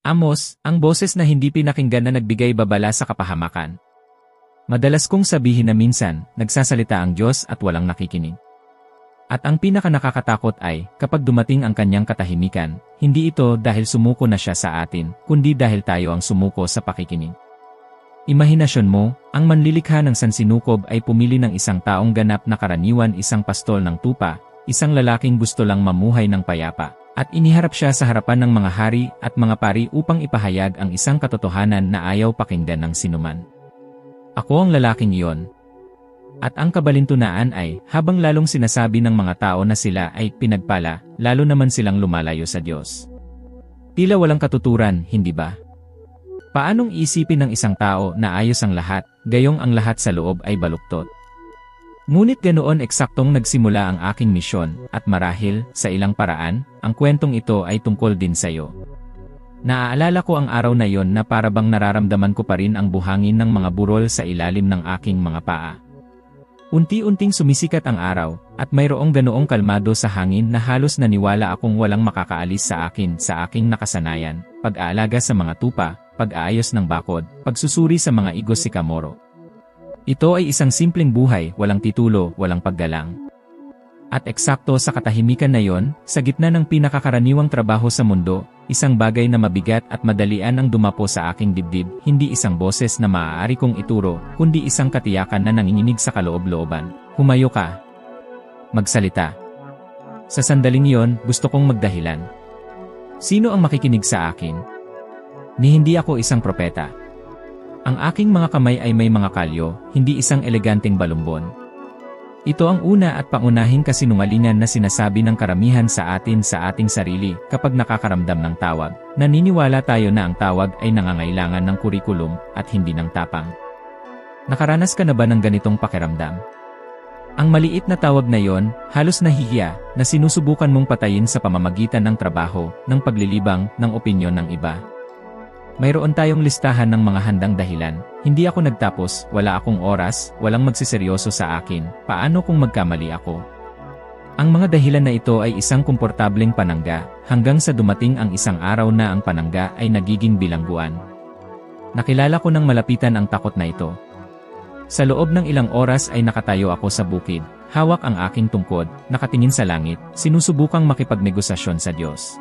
Amos, ang boses na hindi pinakinggan na nagbigay babala sa kapahamakan. Madalas kong sabihin na minsan, nagsasalita ang Diyos at walang nakikinig. At ang pinakanakakatakot ay, kapag dumating ang kanyang katahimikan, hindi ito dahil sumuko na siya sa atin, kundi dahil tayo ang sumuko sa pakikinig. Imahinasyon mo, ang manlilikha ng sansinukob ay pumili ng isang taong ganap na karaniwan, isang pastol ng tupa, isang lalaking gusto lang mamuhay ng payapa. At iniharap siya sa harapan ng mga hari at mga pari upang ipahayag ang isang katotohanan na ayaw pakinggan ng sinuman. Ako ang lalaking iyon. At ang kabalintunaan ay, habang lalong sinasabi ng mga tao na sila ay pinagpala, lalo naman silang lumalayo sa Diyos. Tila walang katuturan, hindi ba? Paanong isipin ng isang tao na ayos ang lahat, gayong ang lahat sa loob ay baluktot? Ngunit ganoon eksaktong nagsimula ang aking misyon, at marahil, sa ilang paraan, ang kwentong ito ay tungkol din sa iyo. Naaalala ko ang araw na yon na parabang nararamdaman ko pa rin ang buhangin ng mga burol sa ilalim ng aking mga paa. Unti-unting sumisikat ang araw, at mayroong ganoong kalmado sa hangin na halos naniwala akong walang makakaalis sa aking nakasanayan, pag-aalaga sa mga tupa, pag-aayos ng bakod, pagsusuri sa mga igos sikamoro. Ito ay isang simpleng buhay, walang titulo, walang paggalang. At eksakto sa katahimikan na yon, sa gitna ng pinakakaraniwang trabaho sa mundo, isang bagay na mabigat at madalian ang dumapo sa aking dibdib, hindi isang boses na maaari kong ituro, kundi isang katiyakan na nanginginig sa kaloob-looban. Humayo ka. Magsalita. Sa sandaling yon, gusto kong magdahilan. Sino ang makikinig sa akin? Ni hindi ako isang propeta. Ang aking mga kamay ay may mga kalyo, hindi isang eleganteng balumbon. Ito ang una at pangunahing kasinungalingan na sinasabi ng karamihan sa atin sa ating sarili kapag nakakaramdam ng tawag. Naniniwala tayo na ang tawag ay nangangailangan ng kurikulum at hindi ng tapang. Nakaranas ka na ba ng ganitong pakiramdam? Ang maliit na tawag na yon, halos nahihiya, na sinusubukan mong patayin sa pamamagitan ng trabaho, ng paglilibang, ng opinyon ng iba. Mayroon tayong listahan ng mga handang dahilan. Hindi ako nagtapos, wala akong oras, walang magsiseryoso sa akin, paano kung magkamali ako? Ang mga dahilan na ito ay isang komportableng panangga, hanggang sa dumating ang isang araw na ang panangga ay nagiging bilangguan. Nakilala ko nang malapitan ang takot na ito. Sa loob ng ilang oras ay nakatayo ako sa bukid, hawak ang aking tungkod, nakatingin sa langit, sinusubukang makipagnegosasyon sa Diyos.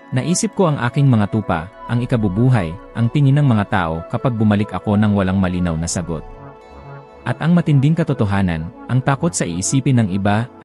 Naisip ko ang aking mga tupa, ang ikabubuhay, ang tingin ng mga tao kapag bumalik ako ng walang malinaw na sagot. At ang matinding katotohanan, ang takot sa iisipin ng iba